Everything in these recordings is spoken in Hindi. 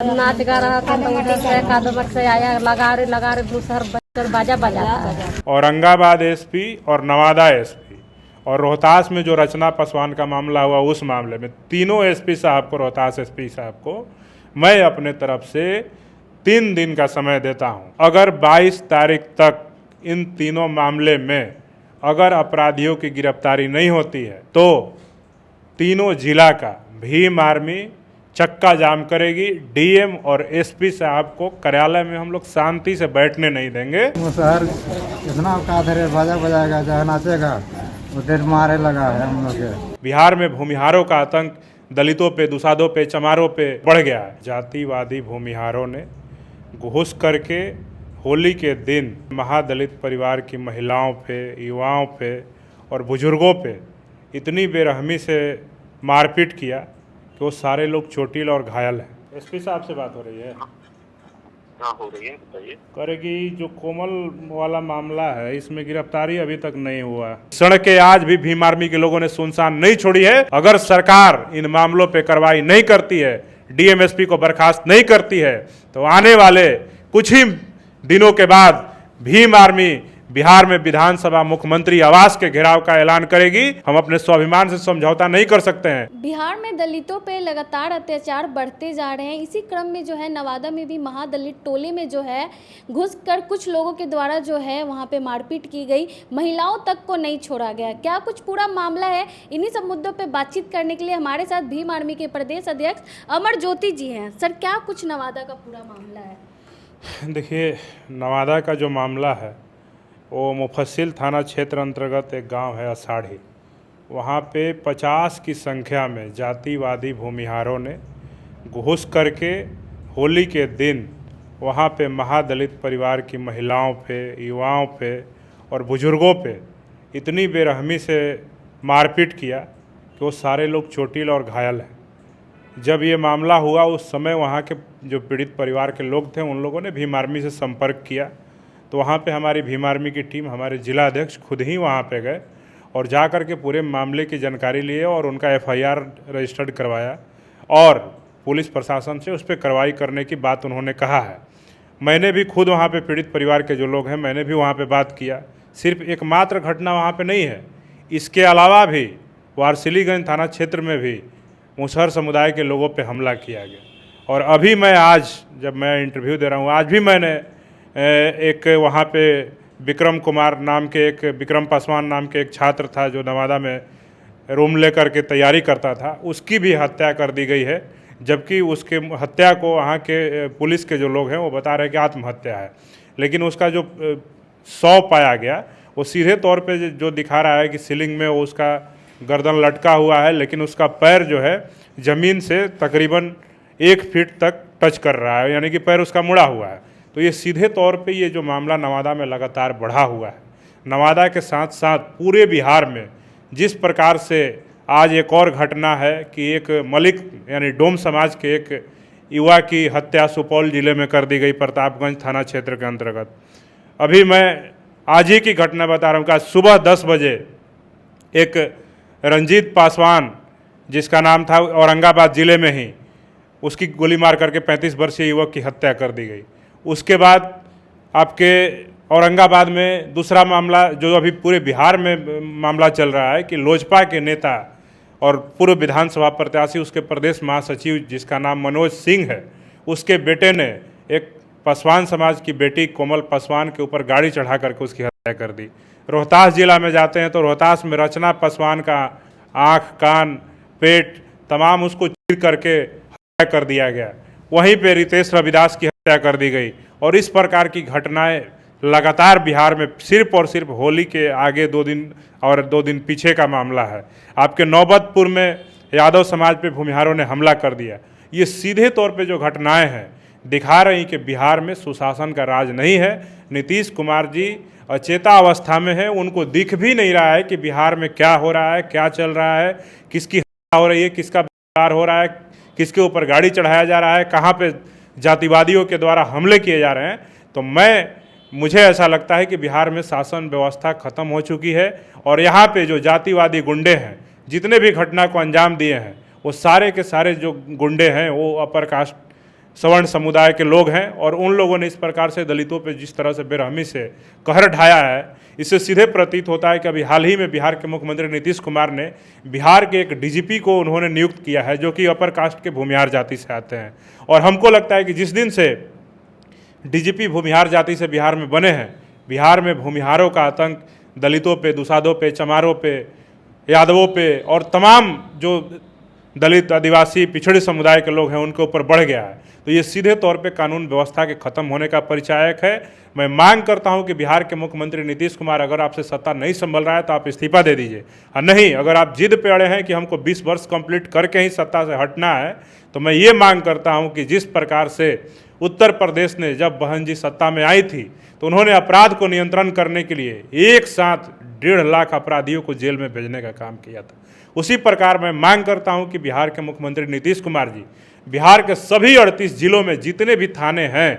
नाच गा रहा था तो उधर से एकादमक से आया लगा रहे दूसर बजकर बाजा बजाता है। औरंगाबाद एसपी और नवादा एसपी और रोहतास में जो रचना पासवान का मामला हुआ, उस मामले में तीनों एसपी साहब को, रोहतास एसपी साहब को मैं अपने तरफ से 3 दिन का समय देता हूं। अगर 22 तारीख तक इन तीनों मामले में अगर अपराधियों की गिरफ्तारी नहीं होती है तो तीनों जिला का भीम आर्मी चक्का जाम करेगी। डीएम और एसपी साहब को कार्यालय में हम लोग शांति से बैठने नहीं देंगे। वो शहर इतना औकात है, बाजा बजाएगा चाहे नाचेगा, वो देर मारे लगा है हम लोग के। बिहार में भूमिहारों का आतंक दलितों पे, दुसाधों पे, चमारों पे बढ़ गया है। जातिवादी भूमिहारों ने घुस करके होली के दिन महादलित परिवार की महिलाओं पे, युवाओं पे और बुजुर्गों पे इतनी बेरहमी से मारपीट किया कि वो सारे लोग चोटिल और घायल हैं। एसपी साहब से बात हो रही है? हाँ हो रही है, बताइए। करेगी जो कोमल वाला मामला है, इसमें गिरफ्तारी अभी तक नहीं हुआ। सड़कें आज भी भीम आर्मी के लोगों ने सुनसान नहीं छोड़ी है। अगर सरकार इन मामलों पे कार्रवाई नहीं करती है, डीएमएसपी को बर्खास्त नहीं करती है, तो आने वाले कुछ ही दिनों के बाद भीम आर्मी बिहार में विधानसभा मुख्यमंत्री आवास के घेराव का ऐलान करेगी। हम अपने स्वाभिमान से समझौता नहीं कर सकते हैं। बिहार में दलितों पे लगातार अत्याचार बढ़ते जा रहे हैं। इसी क्रम में जो है नवादा में भी महादलित टोले में जो है घुसकर कुछ लोगों के द्वारा जो है वहां पे मारपीट की गई, महिलाओं तक को नहीं छोड़ा गया। क्या कुछ पूरा मामला है? इन्हीं सब मुद्दों पे बातचीत करने के लिए हमारे साथ भीम आर्मी के प्रदेश अध्यक्ष अमर ज्योति जी हैं। सर, क्या कुछ नवादा का पूरा मामला है? देखिए, नवादा का जो मामला है वो मुफस्सिल थाना क्षेत्र अंतर्गत एक गांव है अषाढ़ी। वहाँ पे 50 की संख्या में जातिवादी भूमिहारों ने घुस करके होली के दिन वहाँ पे महादलित परिवार की महिलाओं पे, युवाओं पे और बुजुर्गों पे इतनी बेरहमी से मारपीट किया कि वो सारे लोग चोटिल और घायल हैं। जब ये मामला हुआ उस समय वहाँ के जो पीड़ित परिवार के लोग थे, उन लोगों ने भीम आर्मी से संपर्क किया, तो वहाँ पे हमारी भीम आर्मी की टीम, हमारे जिला अध्यक्ष खुद ही वहाँ पे गए और जा कर के पूरे मामले की जानकारी लिए और उनका एफआईआर रजिस्टर्ड करवाया और पुलिस प्रशासन से उस पर कार्रवाई करने की बात उन्होंने कहा है। मैंने भी खुद वहाँ पे पीड़ित परिवार के जो लोग हैं, मैंने भी वहाँ पे बात किया। सिर्फ एकमात्र घटना वहाँ पे नहीं है, इसके अलावा भी वारसिलीगंज थाना क्षेत्र में भी मुसहर समुदाय के लोगों पर हमला किया गया। और अभी मैं आज जब मैं इंटरव्यू दे रहा हूँ, आज भी मैंने एक वहाँ पे विक्रम कुमार नाम के, एक विक्रम पासवान नाम के एक छात्र था जो नवादा में रूम लेकर के तैयारी करता था, उसकी भी हत्या कर दी गई है। जबकि उसके हत्या को वहाँ के पुलिस के जो लोग हैं वो बता रहे हैं कि आत्महत्या है, लेकिन उसका जो शव पाया गया वो सीधे तौर पे जो दिखा रहा है कि सीलिंग में वो उसका गर्दन लटका हुआ है, लेकिन उसका पैर जो है ज़मीन से तकरीबन 1 फीट तक टच कर रहा है, यानी कि पैर उसका मुड़ा हुआ है। तो ये सीधे तौर पे ये जो मामला नवादा में लगातार बढ़ा हुआ है, नवादा के साथ साथ पूरे बिहार में जिस प्रकार से आज एक और घटना है कि एक मलिक यानी डोम समाज के एक युवा की हत्या सुपौल जिले में कर दी गई, प्रतापगंज थाना क्षेत्र के अंतर्गत। अभी मैं आज ही की घटना बता रहा हूँ कि आज सुबह 10 बजे एक रंजीत पासवान, जिसका नाम था, औरंगाबाद ज़िले में ही उसकी गोली मार करके 35 वर्षीय युवक की हत्या कर दी गई। उसके बाद आपके औरंगाबाद में दूसरा मामला जो अभी पूरे बिहार में मामला चल रहा है कि लोजपा के नेता और पूर्व विधानसभा प्रत्याशी, उसके प्रदेश महासचिव जिसका नाम मनोज सिंह है, उसके बेटे ने एक पासवान समाज की बेटी कोमल पासवान के ऊपर गाड़ी चढ़ा करके उसकी हत्या कर दी। रोहतास जिला में जाते हैं तो रोहतास में रचना पासवान का आँख, कान, पेट तमाम उसको चीर करके हत्या कर दिया गया। वहीं पे रितेश रविदास की हत्या कर दी गई। और इस प्रकार की घटनाएं लगातार बिहार में सिर्फ और सिर्फ होली के आगे 2 दिन और 2 दिन पीछे का मामला है। आपके नौबतपुर में यादव समाज पे भूमिहारों ने हमला कर दिया। ये सीधे तौर पे जो घटनाएं हैं दिखा रही कि बिहार में सुशासन का राज नहीं है। नीतीश कुमार जी अचेता अवस्था में हैं, उनको दिख भी नहीं रहा है कि बिहार में क्या हो रहा है, क्या चल रहा है, किसकी हत्या हो रही है, किसका बलात्कार हो रहा है, किसके ऊपर गाड़ी चढ़ाया जा रहा है, कहाँ पे जातिवादियों के द्वारा हमले किए जा रहे हैं। तो मुझे ऐसा लगता है कि बिहार में शासन व्यवस्था खत्म हो चुकी है और यहाँ पे जो जातिवादी गुंडे हैं, जितने भी घटना को अंजाम दिए हैं, वो सारे के सारे जो गुंडे हैं वो अपर कास्ट सवर्ण समुदाय के लोग हैं और उन लोगों ने इस प्रकार से दलितों पर जिस तरह से बेरहमी से कहर ढाया है, इससे सीधे प्रतीत होता है कि अभी हाल ही में बिहार के मुख्यमंत्री नीतीश कुमार ने बिहार के एक डीजीपी को उन्होंने नियुक्त किया है जो कि अपर कास्ट के भूमिहार जाति से आते हैं। और हमको लगता है कि जिस दिन से डीजीपी भूमिहार जाति से बिहार में बने हैं, बिहार में भूमिहारों का आतंक दलितों पे, दुसाधों पे, चमारों पे, यादवों पे और तमाम जो दलित, आदिवासी, पिछड़े समुदाय के लोग हैं उनके ऊपर बढ़ गया है। तो ये सीधे तौर पे कानून व्यवस्था के खत्म होने का परिचायक है। मैं मांग करता हूं कि बिहार के मुख्यमंत्री नीतीश कुमार, अगर आपसे सत्ता नहीं संभल रहा है तो आप इस्तीफा दे दीजिए, और नहीं अगर आप जिद पे अड़े हैं कि हमको 20 वर्ष कंप्लीट करके ही सत्ता से हटना है, तो मैं ये मांग करता हूं कि जिस प्रकार से उत्तर प्रदेश ने जब बहन जी सत्ता में आई थी तो उन्होंने अपराध को नियंत्रण करने के लिए एक साथ 1.5 लाख अपराधियों को जेल में भेजने का काम किया था, उसी प्रकार मैं मांग करता हूं कि बिहार के मुख्यमंत्री नीतीश कुमार जी बिहार के सभी 38 जिलों में जितने भी थाने हैं,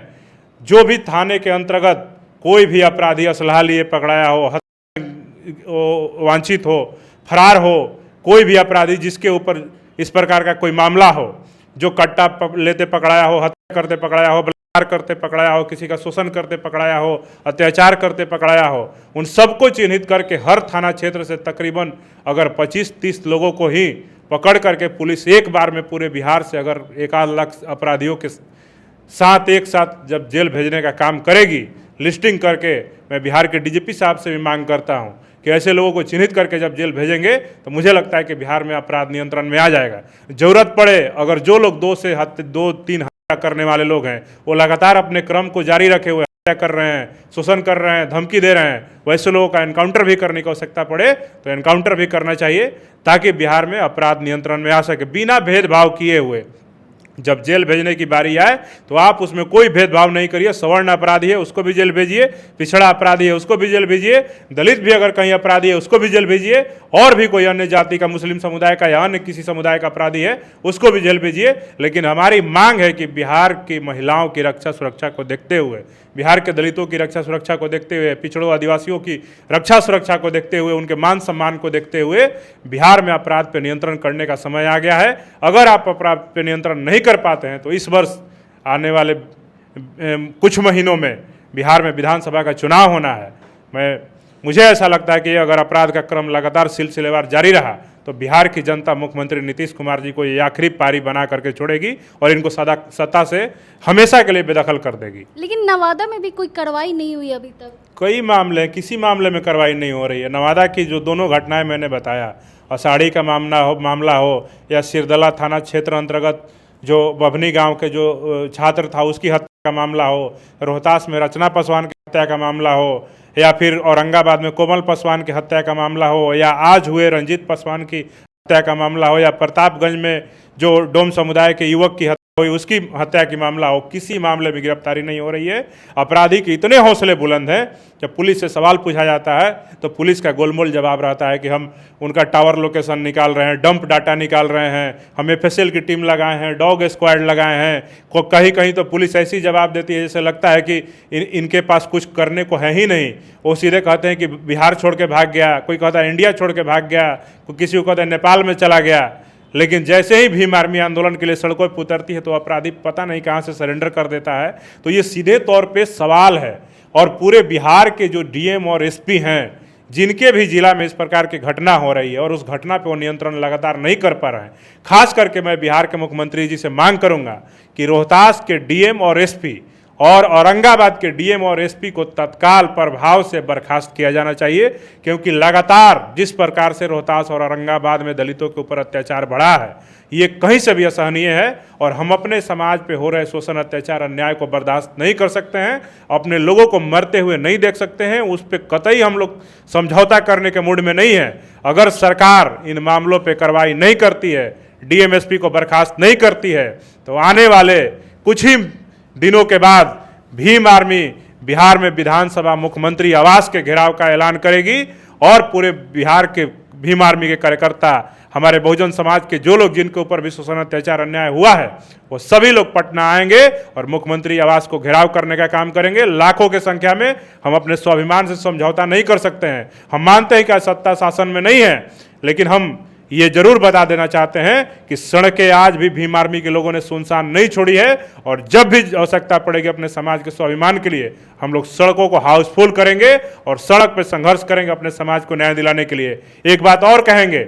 जो भी थाने के अंतर्गत कोई भी अपराधी असलहा लिए पकड़ाया हो, वांछित हो, फरार हो, कोई भी अपराधी जिसके ऊपर इस प्रकार का कोई मामला हो, जो कट्टा लेते पकड़ाया हो, हत्या करते पकड़ाया हो, बलात्कार करते पकड़ाया हो, किसी का शोषण करते पकड़ाया हो, अत्याचार करते पकड़ाया हो, उन सबको चिन्हित करके हर थाना क्षेत्र से तकरीबन अगर 25-30 लोगों को ही पकड़ करके पुलिस एक बार में पूरे बिहार से अगर 1 लाख अपराधियों के साथ एक साथ जब जेल भेजने का काम करेगी, लिस्टिंग करके, मैं बिहार के डीजीपी साहब से भी मांग करता हूं कि ऐसे लोगों को चिन्हित करके जब जेल भेजेंगे तो मुझे लगता है कि बिहार में अपराध नियंत्रण में आ जाएगा। ज़रूरत पड़े अगर जो लोग 2-3 हत्या करने वाले लोग हैं वो लगातार अपने क्रम को जारी रखे हुए हत्या कर रहे हैं, शोषण कर रहे हैं, धमकी दे रहे हैं, वैसे लोगों का एनकाउंटर भी करने की आवश्यकता पड़े तो एनकाउंटर भी करना चाहिए ताकि बिहार में अपराध नियंत्रण में आ सके, बिना भेदभाव किए हुए। जब जेल भेजने की बारी आए तो आप उसमें कोई भेदभाव नहीं करिए, सवर्ण अपराधी है उसको भी जेल भेजिए, पिछड़ा अपराधी है उसको भी जेल भेजिए, दलित भी अगर कहीं अपराधी है उसको भी जेल भेजिए, और भी कोई अन्य जाति का, मुस्लिम समुदाय का या अन्य किसी समुदाय का अपराधी है उसको भी जेल भेजिए। लेकिन हमारी मांग है कि बिहार की महिलाओं की रक्षा सुरक्षा को देखते हुए, बिहार के दलितों की रक्षा सुरक्षा को देखते हुए, पिछड़ों आदिवासियों की रक्षा सुरक्षा को देखते हुए, उनके मान सम्मान को देखते हुए बिहार में अपराध पर नियंत्रण करने का समय आ गया है। अगर आप अपराध पर नियंत्रण नहीं कर पाते हैं तो इस वर्ष आने वाले कुछ महीनों में बिहार में विधानसभा का चुनाव होना है। मुझे ऐसा लगता है कि अगर अपराध का क्रम लगातार सिलसिलेवार जारी रहा तो बिहार की जनता मुख्यमंत्री नीतीश कुमार जी को ये आखिरी पारी बना करके छोड़ेगी और इनको सत्ता से हमेशा के लिए बेदखल कर देगी। लेकिन नवादा में भी कोई कार्रवाई नहीं हुई अभी तक। कई मामले, किसी मामले में कार्रवाई नहीं हो रही है। नवादा की जो दोनों घटनाएं मैंने बताया, अषाढ़ी का मामला हो या सिरदला थाना क्षेत्र अंतर्गत जो बभनी गांव के जो छात्र था उसकी हत्या का मामला हो, रोहतास में रचना पासवान की हत्या का मामला हो, या फिर औरंगाबाद में कोमल पासवान की हत्या का मामला हो, या आज हुए रंजीत पासवान की हत्या का मामला हो, या प्रतापगंज में जो डोम समुदाय के युवक की हत्या हुई उसकी हत्या की मामला हो, किसी मामले में गिरफ्तारी नहीं हो रही है। अपराधी के इतने हौसले बुलंद हैं, जब पुलिस से सवाल पूछा जाता है तो पुलिस का गोलमोल जवाब रहता है कि हम उनका टावर लोकेशन निकाल रहे हैं, डंप डाटा निकाल रहे हैं, हम एफएसएल की टीम लगाए हैं, डॉग स्क्वाड लगाए हैं। कहीं कहीं तो पुलिस ऐसी जवाब देती है जैसे लगता है कि इनके पास कुछ करने को है ही नहीं। वो सीधे कहते हैं कि बिहार छोड़ के भाग गया, कोई कहता है इंडिया छोड़ के भाग गया, कोई किसी को कहता है नेपाल में चला गया। लेकिन जैसे ही भीम आर्मी आंदोलन के लिए सड़कों पर उतरती है तो अपराधी पता नहीं कहां से सरेंडर कर देता है। तो ये सीधे तौर पे सवाल है, और पूरे बिहार के जो डीएम और एसपी हैं जिनके भी जिला में इस प्रकार की घटना हो रही है और उस घटना पे वो नियंत्रण लगातार नहीं कर पा रहे हैं, खास करके मैं बिहार के मुख्यमंत्री जी से मांग करूंगा कि रोहतास के डीएम और एसपी और औरंगाबाद के डीएम और एसपी को तत्काल प्रभाव से बर्खास्त किया जाना चाहिए, क्योंकि लगातार जिस प्रकार से रोहतास और औरंगाबाद में दलितों के ऊपर अत्याचार बढ़ा है ये कहीं से भी असहनीय है, और हम अपने समाज पे हो रहे शोषण, अत्याचार, अन्याय को बर्दाश्त नहीं कर सकते हैं, अपने लोगों को मरते हुए नहीं देख सकते हैं। उस पर कतई हम लोग समझौता करने के मूड में नहीं है। अगर सरकार इन मामलों पर कार्रवाई नहीं करती है, डीएम एसपी को बर्खास्त नहीं करती है, तो आने वाले कुछ ही दिनों के बाद भीम आर्मी बिहार में विधानसभा मुख्यमंत्री आवास के घेराव का ऐलान करेगी, और पूरे बिहार के भीम आर्मी के कार्यकर्ता, हमारे बहुजन समाज के जो लोग जिनके ऊपर भी शोषण, अत्याचार, अन्याय हुआ है, वो सभी लोग पटना आएंगे और मुख्यमंत्री आवास को घेराव करने का काम करेंगे। लाखों की संख्या में। हम अपने स्वाभिमान से समझौता नहीं कर सकते हैं। हम मानते हैं कि आज सत्ता शासन में नहीं है, लेकिन हम ये जरूर बता देना चाहते हैं कि सड़कें आज भी भीम आर्मी के लोगों ने सुनसान नहीं छोड़ी है और जब भी आवश्यकता पड़ेगी अपने समाज के स्वाभिमान के लिए हम लोग सड़कों को हाउसफुल करेंगे और सड़क पर संघर्ष करेंगे अपने समाज को न्याय दिलाने के लिए। एक बात और कहेंगे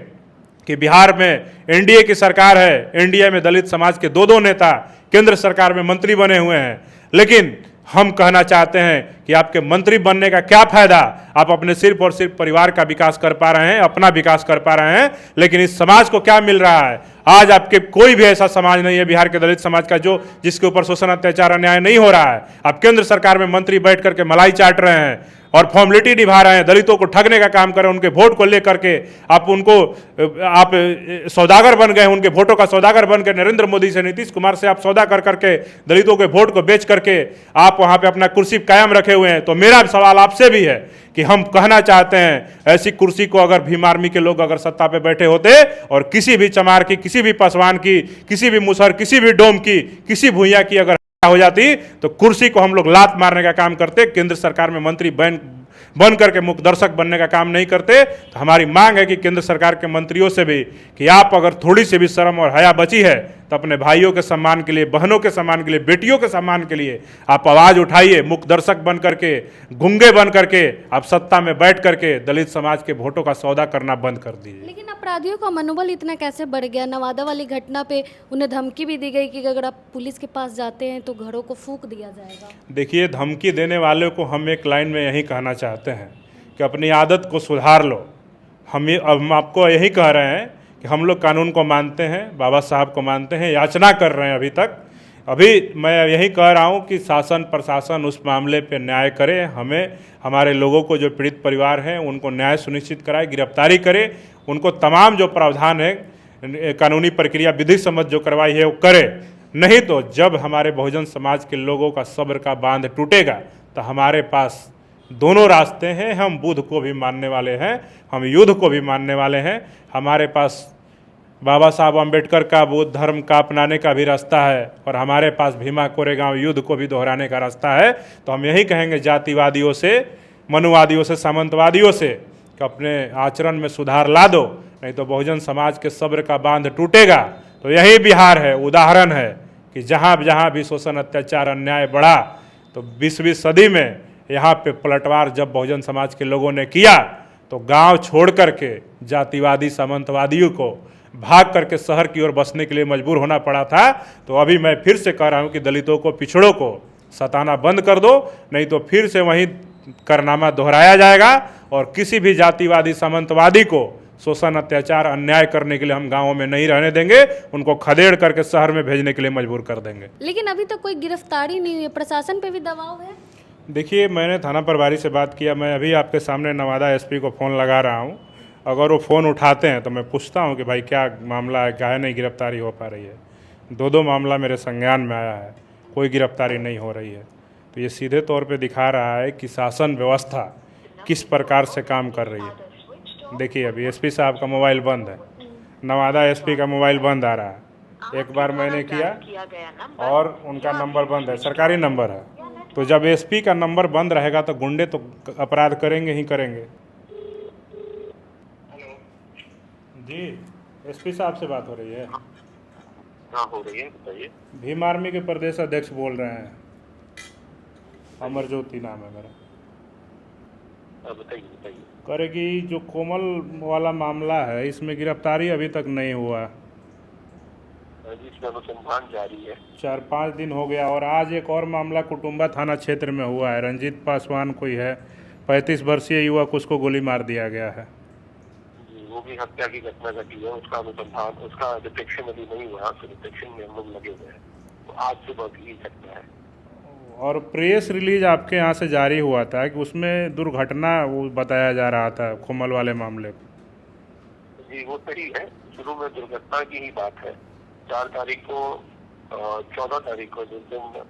कि बिहार में एनडीए की सरकार है, एनडीए में दलित समाज के दो नेता केंद्र सरकार में मंत्री बने हुए हैं, लेकिन हम कहना चाहते हैं कि आपके मंत्री बनने का क्या फायदा, आप अपने सिर्फ और सिर्फ परिवार का विकास कर पा रहे हैं, अपना विकास कर पा रहे हैं, लेकिन इस समाज को क्या मिल रहा है? आज आपके कोई भी ऐसा समाज नहीं है बिहार के दलित समाज का जिसके ऊपर शोषण अत्याचार अन्याय नहीं हो रहा है। आप केंद्र सरकार में मंत्री बैठ करके मलाई चाट रहे हैं और फॉर्मेलिटी निभा रहे हैं, दलितों को ठगने का काम कर रहे हैं, उनके वोट को लेकर के आप सौदागर बन गए, उनके वोटों का सौदागर बन के नरेंद्र मोदी से, नीतीश कुमार से आप सौदा कर करके दलितों के वोट को बेच करके आप वहां पे अपना कुर्सी कायम रखे हुए हैं। तो मेरा सवाल आपसे भी है कि हम कहना चाहते हैं ऐसी कुर्सी को अगर भीम आर्मी के लोग अगर सत्ता पे बैठे होते और किसी भी चमार की, किसी भी पासवान की, किसी भी मुसहर, किसी भी डोम की, किसी भूइया की अगर हो जाती तो कुर्सी को हम लोग लात मारने का काम करते, केंद्र सरकार में मंत्री बन करके मुख्य दर्शक बनने का काम नहीं करते। तो हमारी मांग है कि केंद्र सरकार के मंत्रियों से भी कि आप अगर थोड़ी सी भी शर्म और हया बची है तो अपने भाइयों के सम्मान के लिए, बहनों के सम्मान के लिए, बेटियों के सम्मान के लिए आप आवाज उठाइए। मुख्य दर्शक बन करके, गूंगे बन करके आप सत्ता में बैठ करके दलित समाज के वोटों का सौदा करना बंद कर दीजिए। लेकिन अपराधियों का मनोबल इतना कैसे बढ़ गया? नवादा वाली घटना पे उन्हें धमकी भी दी गई कि अगर आप पुलिस के पास जाते हैं तो घरों को फूंक दिया जाएगा। देखिए, धमकी देने वाले को हम एक लाइन में यही कहना चाहते हैं कि अपनी आदत को सुधार लो। हम आपको यही कह रहे हैं कि हम लोग कानून को मानते हैं, बाबा साहब को मानते हैं, याचना कर रहे हैं। अभी मैं यही कह रहा हूं कि शासन प्रशासन उस मामले पे न्याय करे, हमें हमारे लोगों को जो पीड़ित परिवार हैं उनको न्याय सुनिश्चित कराए, गिरफ्तारी करे, उनको तमाम जो प्रावधान है कानूनी प्रक्रिया विधि सम्मत जो करवाई है वो करे। नहीं तो जब हमारे बहुजन समाज के लोगों का सब्र का बांध टूटेगा तो हमारे पास दोनों रास्ते हैं। हम बुद्ध को भी मानने वाले हैं, हम युद्ध को भी मानने वाले हैं। हमारे पास बाबा साहब अम्बेडकर का बुद्ध धर्म का अपनाने का भी रास्ता है और हमारे पास भीमा कोरेगांव युद्ध को भी दोहराने का रास्ता है। तो हम यही कहेंगे जातिवादियों से, मनुवादियों से, सामंतवादियों से कि अपने आचरण में सुधार ला दो, नहीं तो बहुजन समाज के सब्र का बांध टूटेगा। तो यही बिहार है, उदाहरण है कि जहाँ जहाँ भी शोषण अत्याचार अन्याय बढ़ा तो 20वीं सदी में यहाँ पे पलटवार जब बहुजन समाज के लोगों ने किया तो गांव छोड़ करके जातिवादी सामंतवादियों को भाग करके शहर की ओर बसने के लिए मजबूर होना पड़ा था। तो अभी मैं फिर से कह रहा हूँ कि दलितों को, पिछड़ों को सताना बंद कर दो, नहीं तो फिर से वही कारनामा दोहराया जाएगा और किसी भी जातिवादी सामंतवादी को शोषण अत्याचार अन्याय करने के लिए हम गाँवों में नहीं रहने देंगे, उनको खदेड़ करके शहर में भेजने के लिए मजबूर कर देंगे। लेकिन अभी तक कोई गिरफ्तारी नहीं हुई है, प्रशासन पे भी दबाव है? देखिए, मैंने थाना प्रभारी से बात किया, मैं अभी आपके सामने नवादा एसपी को फ़ोन लगा रहा हूं। अगर वो फ़ोन उठाते हैं तो मैं पूछता हूं कि भाई क्या मामला है, काहे नहीं गिरफ्तारी हो पा रही है। दो मामला मेरे संज्ञान में आया है, कोई गिरफ्तारी नहीं हो रही है। तो ये सीधे तौर पे दिखा रहा है कि शासन व्यवस्था किस प्रकार से काम कर रही है। देखिए, अभी एसपी साहब का मोबाइल बंद है, नवादा एसपी का मोबाइल बंद आ रहा है। एक बार मैंने किया और उनका नंबर बंद है, सरकारी नंबर है। तो जब एसपी का नंबर बंद रहेगा तो गुंडे तो अपराध करेंगे ही करेंगे। जी, एसपी साहब से बात हो रही है? हाँ, हो रही है, बताइए। भीम आर्मी के प्रदेश अध्यक्ष बोल रहे हैं, अमरज्योति नाम है मेरा। बताइए। करेगी जो कोमल वाला मामला है, इसमें गिरफ्तारी अभी तक नहीं हुआ, इसमें अनुसंधान जारी है। 4-5 दिन हो गया। और आज एक और मामला कुटुंबा थाना क्षेत्र में हुआ है, रंजीत पासवान कोई है, 35 वर्षीय युवक, उसको गोली मार दिया गया है। वो भी हत्या की घटना घटी है, उसका अनुसंधान, उसका डिटेक्शन अभी नहीं हुआ, तो डिटेक्शन में हम लोग लगे हुए हैं, तो आज सुबह भी सकता है। और प्रेस रिलीज आपके यहाँ से जारी हुआ था कि उसमें दुर्घटना वो बताया जा रहा था कोमल वाले मामले को। जी, वो सही है, शुरू में दुर्घटना की ही बात है। 4 तारीख को 14 तारीख को जिस दिन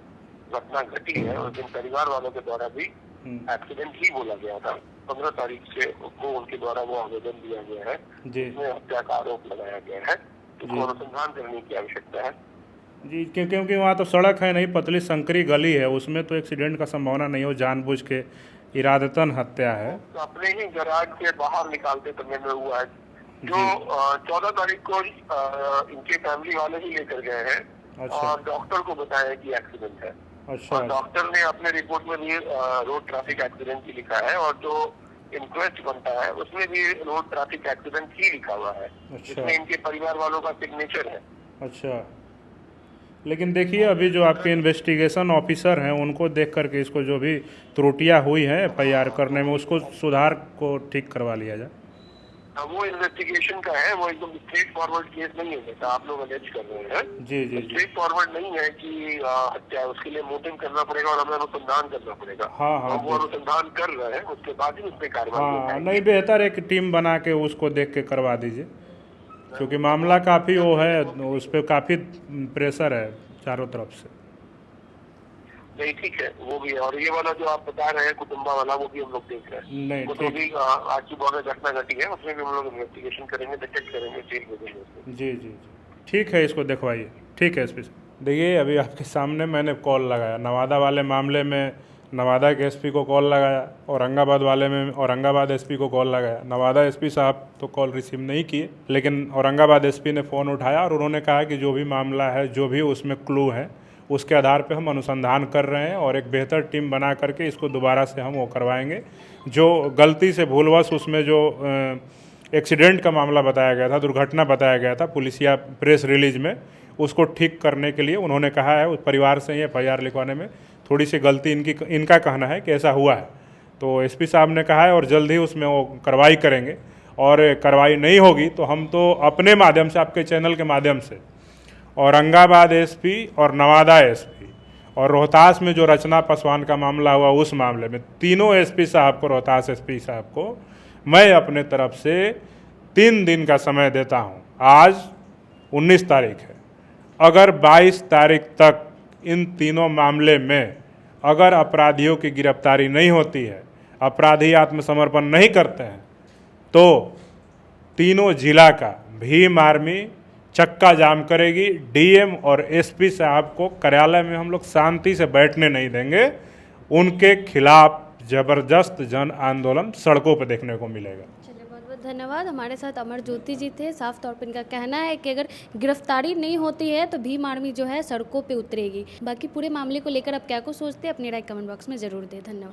घटना घटी है उस दिन परिवार वालों के द्वारा भी एक्सीडेंट ही बोला गया था। 15 तारीख से को उनके द्वारा वो आवेदन दिया गया है जिसमें हत्या का आरोप लगाया गया है। इसको अनुसंधान करने की आवश्यकता है जी, क्योंकि वहाँ तो सड़क है नहीं, पतली संकरी गली है, उसमें तो एक्सीडेंट का संभावना नहीं हो, जानबूझ के इरादतन हत्या है। तो अपने ही गैराज से बाहर निकालते समय में हुआ है, जो 14 तारीख को इनके फैमिली वाले ही लेकर गए हैं। अच्छा। और डॉक्टर को बताया कि एक्सीडेंट है। अच्छा। और डॉक्टर ने अपने रिपोर्ट में भी रोड ट्रैफिक एक्सीडेंट ही लिखा है, और जो इंक्वेस्ट बनता है उसमें भी रोड ट्रैफिक एक्सीडेंट ही लिखा हुआ है। अच्छा। इसमें इनके परिवार वालों का सिग्नेचर है। अच्छा, लेकिन देखिए अभी जो आपके इन्वेस्टिगेशन ऑफिसर हैं उनको देख करके इसको जो भी त्रुटियां हुई हैं FIR करने में उसको सुधार को ठीक करवा लिया जाए। वो इन्वेस्टिगेशन का है, वो एकदम स्ट्रेट फॉरवर्ड केस नहीं है जैसा आप लोग अलेज कर रहे हैं। जी जी जी। स्ट्रेट फॉरवर्ड नहीं है कि हत्या, उसके लिए मोटिव करना पड़ेगा और हमें अनुसंधान करना पड़ेगा। हाँ हाँ। वो अनुसंधान कर रहे हैं, उसके बाद ही उसमें कार्रवाई हाँ नहीं, बेहतर एक टीम बना के उसको देख के करवा दीजिए, क्योंकि मामला काफ़ी वो है, उस पर काफ़ी प्रेशर है चारों तरफ से। नहीं ठीक है, वो भी है। और ये वाला जो आप बता रहे हैं कुटुंबा वाला, वो भी हम लोग देख रहे हैं। नहीं वो तो भी आज सुबह में घटना घटी है, उसमें भी हम लोग इन्वेस्टिगेशन करेंगे, डिटेक्ट करेंगे, जेल भेजेंगे उसको। जी जी जी ठीक है, इसको दिखवाइए। ठीक है SP साहब। देखिए अभी आपके सामने मैंने कॉल लगाया, नवादा वाले मामले में नवादा के SP को कॉल लगाया, औरंगाबाद वाले में औरंगाबाद SP को कॉल लगाया। नवादा SP साहब तो कॉल रिसीव नहीं किए, लेकिन औरंगाबाद SP ने फ़ोन उठाया और उन्होंने कहा कि जो भी मामला है, जो भी उसमें क्लू है, उसके आधार पे हम अनुसंधान कर रहे हैं और एक बेहतर टीम बना करके इसको दोबारा से हम वो करवाएंगे। जो गलती से भूलवश उसमें जो एक्सीडेंट का मामला बताया गया था, दुर्घटना बताया गया था पुलिसिया प्रेस रिलीज में, उसको ठीक करने के लिए उन्होंने कहा है। उस परिवार से ही FIR लिखवाने में थोड़ी सी गलती इनका कहना है कि ऐसा हुआ है, तो SP साहब ने कहा है और जल्द ही उसमें वो कार्रवाई करेंगे। और कार्रवाई नहीं होगी तो हम तो अपने माध्यम से, आपके चैनल के माध्यम से, औरंगाबाद SP और नवादा SP और रोहतास में जो रचना पासवान का मामला हुआ, उस मामले में तीनों SP साहब को, रोहतास SP साहब को मैं अपने तरफ से 3 दिन का समय देता हूं। आज 19 तारीख है, अगर 22 तारीख तक इन तीनों मामले में अगर अपराधियों की गिरफ्तारी नहीं होती है, अपराधी आत्मसमर्पण नहीं करते हैं, तो तीनों जिला का भीम आर्मी चक्का जाम करेगी। DM और SP साहब को कार्यालय में हम लोग शांति से बैठने नहीं देंगे। उनके खिलाफ जबरदस्त जन आंदोलन सड़कों पर देखने को मिलेगा। चलिए, बहुत बहुत धन्यवाद। हमारे साथ अमर ज्योति जी थे। साफ तौर पर इनका कहना है कि अगर गिरफ्तारी नहीं होती है तो भीम आर्मी जो है सड़कों पे उतरेगी। बाकी पूरे मामले को लेकर आप क्या कुछ सोचते हैं, अपनी राय कमेंट बॉक्स में ज़रूर दें। धन्यवाद।